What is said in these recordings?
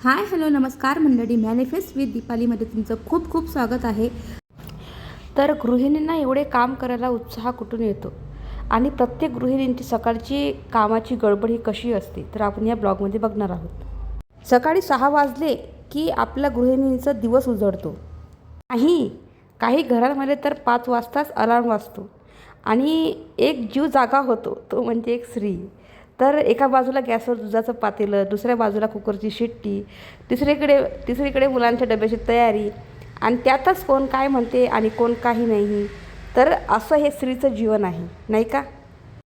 Hi hello नमस्कार मंडळी, manifest with दीपालीमध्ये तुमचं खूप खूप स्वागत आहे. तर गृहिणींना एवढे काम करायला उत्साह कुठून येतो आणि प्रत्येक गृहिणींची सकाळची कामाची गडबड ही कशी असते तर आपण या ब्लॉगमध्ये बघणार आहोत. सकाळी 6 वाजले की आपल्या गृहिणींचा दिवस उजळतो. काही घरांमध्ये तर 5 वाजताच अलार्म वाजतो आणि एक जीव जागा होतो, तो म्हणजे एक स्त्री. तर एका बाजूला गॅसवर दुधाचं पातेलं, दुसऱ्या बाजूला कुकरची शिट्टी, तिसरीकडे मुलांच्या डब्याची तयारी आणि त्यातच कोण काय म्हणते आणि कोण काही नाही. तर असं हे स्त्रीचं जीवन आहे, नाही का?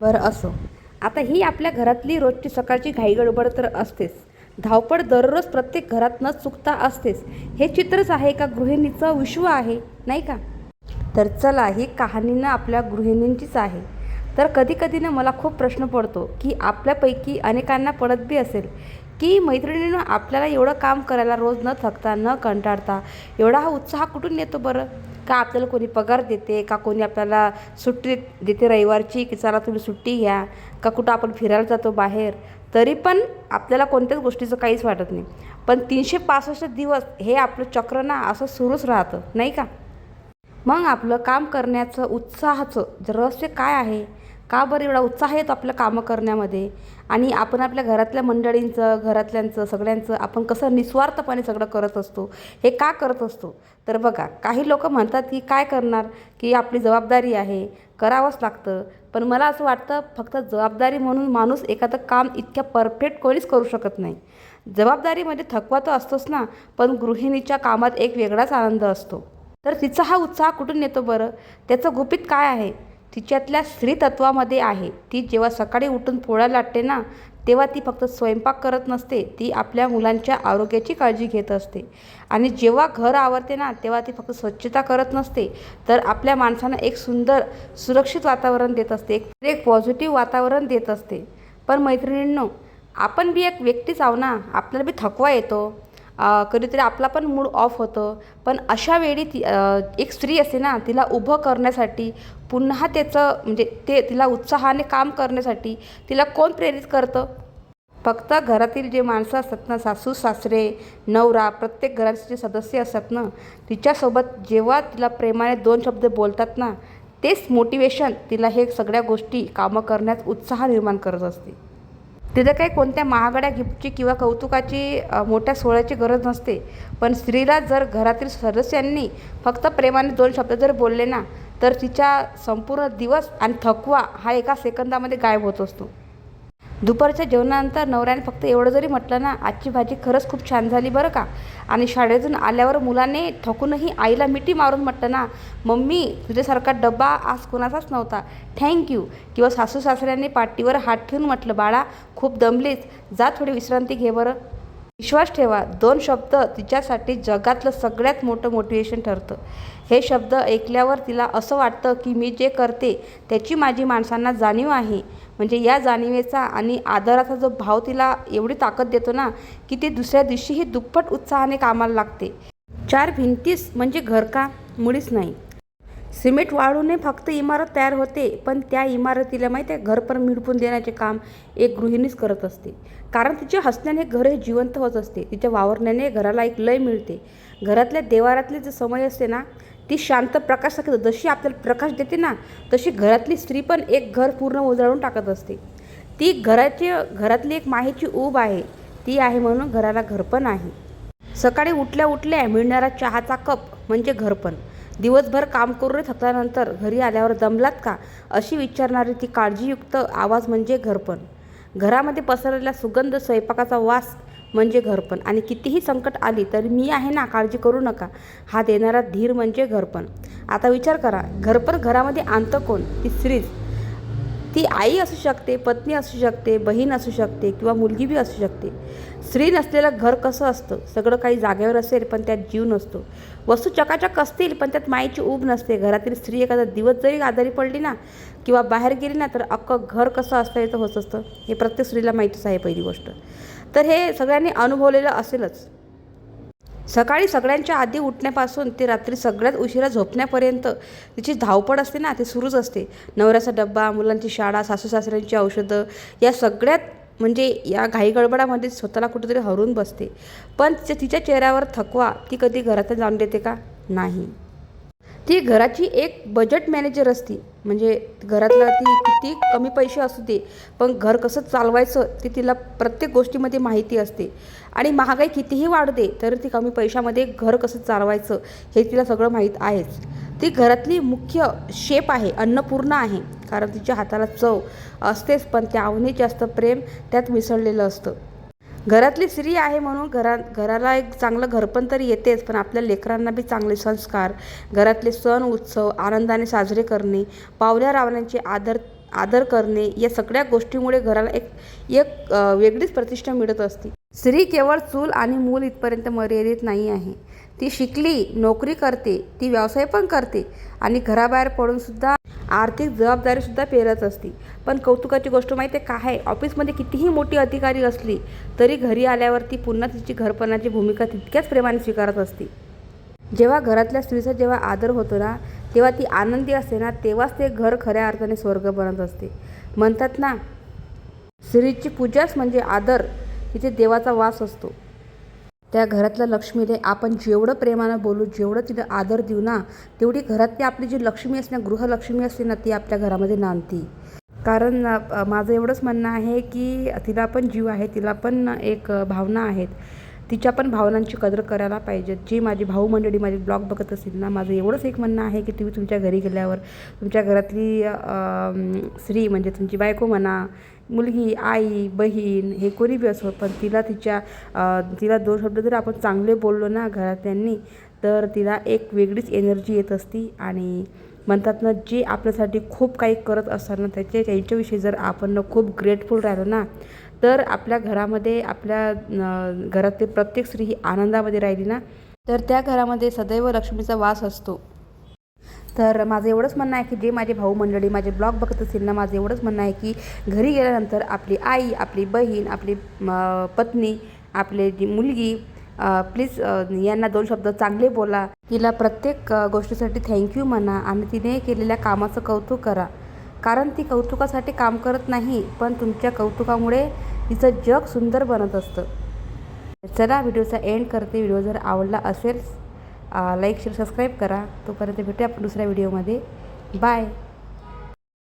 बरं असो. आता ही आपल्या घरातली रोजची सकाळची घाईगडबड तर असतेच. धावपळ दररोज प्रत्येक घरात न चुकता असतेच. हे चित्रच आहे का गृहिणीचं विश्व आहे, नाही का? तर चला, ही कहाणीनं आपल्या गृहिणींचीच आहे. तर कधी ना मला खूप प्रश्न पडतो की आपल्यापैकी अनेकांना पडत बी असेल की मैत्रिणीनं आपल्याला एवढं काम करायला रोज न थकता न कंटाळता एवढा हा उत्साह कुठून येतो बरं? का आपल्याला कोणी पगार देते, का कोणी आपल्याला सुट्टी देते रविवारची की चला तुम्ही सुट्टी घ्या, का कुठं आपण फिरायला जातो बाहेर, तरी पण आपल्याला कोणत्याच गोष्टीचं काहीच वाटत नाही. पण 365 दिवस हे आपलं चक्र ना असं सुरूच राहतं, नाही का? मग आपलं काम करण्याचं उत्साहाचं रहस्य काय आहे? का बरं एवढा उत्साह येतो आपलं कामं करण्यामध्ये? आणि आपण आपल्या घरातल्या मंडळींचं, घरातल्यांचं, सगळ्यांचं आपण कसं निस्वार्थपणे सगळं करत असतो, हे का करत असतो? तर बघा, काही लोक म्हणतात की काय करणार, की आपली जबाबदारी आहे, करावंच लागतं. पण मला असं वाटतं, फक्त जबाबदारी म्हणून माणूस एखादं काम इतक्या परफेक्ट कोणीच करू शकत नाही. जबाबदारीमध्ये थकवा तर असतोच ना, पण गृहिणीच्या कामात एक वेगळाच आनंद असतो. तर तिचा हा उत्साह कुठून येतो बरं? त्याचं गुपित काय आहे? तिच्यातल्या स्त्रीतत्वामध्ये आहे. ती जेव्हा सकाळी उठून पोळ्या लाटते ना, तेव्हा ती फक्त स्वयंपाक करत नसते, ती आपल्या मुलांच्या आरोग्याची काळजी घेत असते. आणि जेव्हा घर आवरते ना, तेव्हा ती फक्त स्वच्छता करत नसते, तर आपल्या माणसांना एक सुंदर सुरक्षित वातावरण देत असते, एक पॉझिटिव्ह वातावरण देत असते. पण मैत्रिणींनो, आपण बी एक व्यक्तीच आहो ना, आपल्याला बी थकवा येतो, कधीतरी आपला पण मूड ऑफ होतं. पण अशा वेळी एक स्त्री असते ना, तिला उभं करण्यासाठी, पुन्हा त्याचं म्हणजे तिला उत्साहाने काम करण्यासाठी तिला कोण प्रेरित करतं? फक्त घरातील जे माणसं असतात ना, सासू सासरे, नवरा, प्रत्येक घराचे जे सदस्य असतात ना, तिच्यासोबत जेव्हा तिला प्रेमाने 2 शब्द बोलतात ना, तेच मोटिवेशन तिला हे सगळ्या गोष्टी कामं करण्यात उत्साह निर्माण करत असते. तिथं काही कोणत्या महागड्या गिफ्टची किंवा कौतुकाची मोठ्या सोहळ्याची गरज नसते. पण स्त्रीला जर घरातील सदस्यांनी फक्त प्रेमाने 2 शब्द जर बोलले ना, तर तिच्या संपूर्ण दिवस आणि थकवा हा एका सेकंदामध्ये गायब होत असतो. दुपारच्या जेवणानंतर नवऱ्याने फक्त एवढं जरी म्हटलं ना, आजची भाजी खरंच खूप छान झाली बरं का. आणि शाळेतून आल्यावर मुलाने थकूनही आईला मिठी मारून म्हटलं ना, मम्मी तुझ्यासारखा डब्बा आज कोणाचाच नव्हता, थँक्यू. किंवा सासू सासऱ्यांनी पाठीवर हात ठेवून म्हटलं, बाळा खूप दमलीच, जा थोडी विश्रांती घे बरं. विश्वास ठेवा, 2 शब्द तिच्यासाठी जगातलं सगळ्यात मोठं मोटिवेशन ठरतं. हे शब्द ऐकल्यावर तिला असं वाटतं की मी जे करते त्याची माझी माणसांना जाणीव आहे. म्हणजे या जाणीवेचा आणि आदराचा जो भाव तिला एवढी ताकद देतो ना, की ती दुसऱ्या दिवशीही दुप्पट उत्साहाने कामाला लागते. 4 भिंतीस म्हणजे घर का? मुळीच नाही. सिमेंट वाळूने फक्त इमारत तयार होते, पण त्या इमारतीला माहीत आहे घर पण मिळवून देण्याचे काम एक गृहिणीच करत असते. कारण तिच्या हसण्याने घर हे जिवंत होत असते, तिच्या वावरण्याने घराला एक लय मिळते. घरातल्या देवारातली जी समय असते ना, ती शांत प्रकाश जशी आपल्याला प्रकाश देते ना, तशी घरातली स्त्री पण एक घर पूर्ण उजळून टाकत असते. ती घरातली एक माहेची ऊब आहे. ती आहे म्हणून घराला घरपण आहे. सकाळी उठल्या उठल्या मिळणारा चहाचा कप म्हणजे घरपण. दिवसभर काम करून थकल्यानंतर घरी आल्यावर दमलात का अशी विचारणारी ती काळजीयुक्त आवाज म्हणजे घरपण. घरामध्ये पसरलेला सुगंध, स्वयंपाकाचा वास म्हणजे घरपण. आणि कितीही संकट आली तरी मी आहे ना, काळजी करू नका, हा देणारा धीर म्हणजे घरपण. आता विचार करा, घरपण घरामध्ये आणतं कोण? ती स्त्रीच. ती आई असू शकते, पत्नी असू शकते, बहीण असू शकते किंवा मुलगी बी असू शकते. स्त्री नसलेलं घर कसं असतं? सगळं काही जागेवर असेल पण त्यात जीव नसतो. वस्तू चकाचक असतील पण त्यात मायेची ऊब नसते. घरातील स्त्री एखादा दिवस जरी आजारी पडली ना किंवा बाहेर गेली ना, तर अख्खं घर कसं असतं याचं होत असतं. हे प्रत्येक स्त्रीला माहितीच आहे पहिली गोष्ट. तर हे सगळ्यांनी अनुभवलेलं असेलच. सकाळी सगळ्यांच्या आधी उठण्यापासून ते रात्री सगळ्यात उशिरा झोपण्यापर्यंत तिची धावपळ असते ना, ती सुरूच असते. नवऱ्याचा डब्बा, मुलांची शाळा, सासू सासऱ्यांची औषधं, या सगळ्यात म्हणजे या घाईगडबडामध्ये स्वतःला कुठेतरी हरवून बसते. पण तिच्या चेहऱ्यावर थकवा ती कधी घरातून जाऊन देते का? नाही. ती घराची एक बजेट मॅनेजर असते. म्हणजे घरातला ती किती कमी पैसे असू दे, पण घर कसं चालवायचं ते तिला प्रत्येक गोष्टीमध्ये माहिती असते. आणि महागाई कितीही वाढू दे तर ती कमी पैशामध्ये घर कसं चालवायचं हे तिला सगळं माहीत आहेच. ती घरातली मुख्य शेफ आहे, अन्नपूर्णा आहे. कारण तिच्या हाताला चव असतेच, पण त्याहूनही जास्त प्रेम त्यात मिसळलेलं असतं. घरातली स्त्री आहे म्हणून घराला एक चांगलं घरपण तरी येतेच, पण आपल्या लेकरांना बी चांगले संस्कार, घरातले सण उत्सव आनंदाने साजरे करणे, पाहुण्या रावण्यांचे आदर आदर करणे, या सगळ्या गोष्टीमुळे घराला एक एक वेगळीच प्रतिष्ठा मिळत असते. स्त्री केवळ चूल आणि मूल इथपर्यंत मर्यादित नाही आहे. ती शिकली, नोकरी करते, ती व्यवसाय पण करते आणि घराबाहेर पडूनसुद्धा आर्थिक जबाबदारीसुद्धा पेलत असते. पण कौतुकाची गोष्ट माहिती आहे काय आहे? ऑफिसमध्ये कितीही मोठी अधिकारी असली तरी घरी आल्यावर ती पुन्हा तिची घरपणाची भूमिका तितक्याच प्रेमाने स्वीकारत असते. जेव्हा घरातल्या स्त्रीचा जेव्हा आदर होतो ना, तेव्हा ती आनंदी असते ना, तेव्हाच ते घर खऱ्या अर्थाने स्वर्ग बनत असते. म्हणतात ना, स्त्रीची पूजाच म्हणजे आदर, तिथे देवाचा वास असतो. त्या घरातल्या लक्ष्मीला आपण जेवढं प्रेमानं बोलू, जेवढं तिला आदर देऊ ना, तेवढी घरातली आपली जी लक्ष्मी असते ना, गृहलक्ष्मी असते ना, ती आपल्या घरामध्ये नांदते. कारण माझं एवढंच म्हणणं आहे की तिला पण जीव आहे, तिला पण एक भावना आहेत. तिच्या पण भावनांची कदर करायला पाहिजे. जी माझी भाऊ मंडळी माझे ब्लॉग बघत असतील ना, माझं एवढंच एक म्हणणं आहे की तुम्ही तुमच्या घरी गेल्यावर तुमच्या घरातली स्त्री म्हणजे तुमची बायको म्हणा, मुलगी, आई, बहीण, हे कोणी बी असो, पण तिला 2 शब्द जर आपण चांगले बोललो ना घरातल्यांनी, तर तिला एक वेगळीच एनर्जी येत असती. आणि म्हणतात ना, जे आपल्यासाठी खूप काही करत असतात ना, त्यांच्याविषयी जर आपण खूप ग्रेटफुल राहिलो ना, तर आपल्या घरामध्ये घरातली प्रत्येक स्त्री ही आनंदामध्ये राहिली ना, तर त्या घरामध्ये सदैव लक्ष्मीचा वास असतो. तर माझं एवढंच म्हणणं आहे की जे माझे भाऊ मंडळी माझे ब्लॉग बघत असतील ना, माझं एवढंच म्हणणं आहे की घरी गेल्यानंतर आपली आई, आपली बहीण, आपली पत्नी, आपली जी मुलगी, प्लीज यांना 2 शब्द चांगले बोला. तिला प्रत्येक गोष्टीसाठी थँक्यू म्हणा आणि तिने केलेल्या कामाचं कौतुक करा. कारण ती कौतुकासाठी काम करत नाही, पण तुमच्या कौतुकामुळे तिचं जग सुंदर बनत असतं. चला, व्हिडिओचा एंड करते. व्हिडिओ जर आवडला असेल लाईक, शेअर, सबस्क्राईब करा. तोपर्यंत भेटूया आपण दुसऱ्या व्हिडिओमध्ये. बाय.